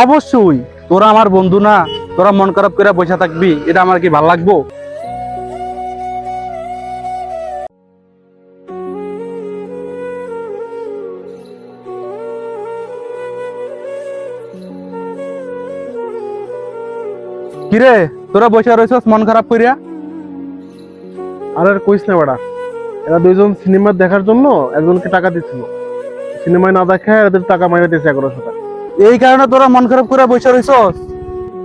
অবশ্যই। তোরা আমার বন্ধু না, তোরা মন খারাপ করে বসে থাকবি, এটা আমার কি ভাল লাগবো? কিরে, তোরা বসে রয়েছস মন খারাপ করিয়া? আর কইস না বেড়া, এরা দুইজন সিনেমা দেখার জন্য একজনকে টাকা দিচ্ছিল। সিনেমায় না দেখায় এদের টাকা মাইরা দিয়েছে 1100 টাকা। এই কারণে তোরা মন খারাপ করে বসে রয়েছস?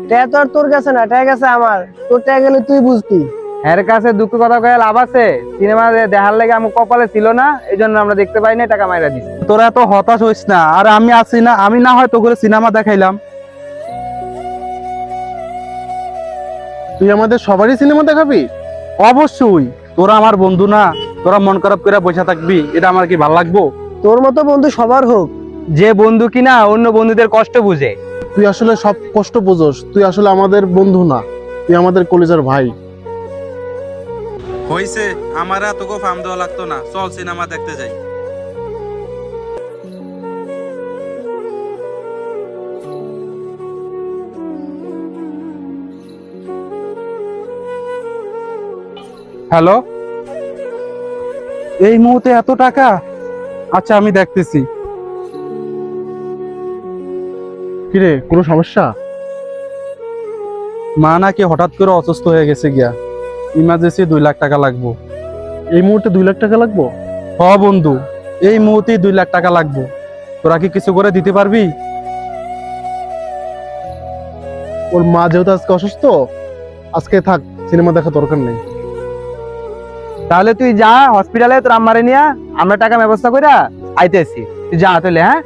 ট্যা তো আর তোর কাছে না, ট্যা গেছে আমার। তোর ট্যা গেলে তুই বুঝতি। এর কাছে দুঃখ কথা কয়ে লাভ আছে? সিনেমা দেখার লেগে আমার কপালে ছিল না, এই জন্য আমরা দেখতে পাই না, টাকা মাইরা দিছি। তোরা এত হতাশ হইস না। আর আমি আছি না, আমি না হয় তো করে সিনেমা দেখাইলাম। তুই আমাদের সবারই সিনেমা দেখাবি? অবশ্যই। তোরা আমার বন্ধু না, তোরা মন খারাপ করে বসে থাকবি, এটা আমার কি ভাল লাগবো? তোর মতো বন্ধু সবার হোক। যে বন্ধু কিনা অন্য বন্ধুদের কষ্ট বুঝে। তুই আসলে সব কষ্ট বুঝোস, তুই আসলে আমাদের বন্ধু না, তুই আমাদের কলেজের ভাই। হইছে, আমার এতকে ফার্ম দেওয়া লাগতো না। চল সিনেমা দেখতে যাই। হ্যালো, এই মুহূর্তে এত টাকা? আচ্ছা, আমি দেখতেছি। কিরে, কোনো সমস্যা? মা নাকি হঠাৎ করে অসুস্থ হয়ে গেছে গিয়া, ইমার্জেন্সি 2 লাখ টাকা লাগবো। এই মুহূর্তে 2 লাখ টাকা লাগবো? হ বন্ধু, এই মুহূর্তে 2 লাখ টাকা লাগবো। তোরা কি কিছু করে দিতে পারবি? ওর মা যেহেতু আজকে অসুস্থ, আজকে থাক, সিনেমা দেখা দরকার নেই। তাহলে তুই যা হসপিটালে, তোর আম্মারে নিয়া আমরা টাকা ব্যবস্থা কইরা আইতেছি। তুই যা তাহলে, হ্যাঁ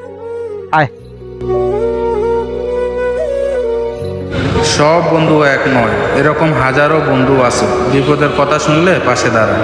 আয়। সব বন্ধু এক নয়, এরকম হাজারো বন্ধু আছে, বিপদের কথা শুনলে পাশে দাঁড়ায়।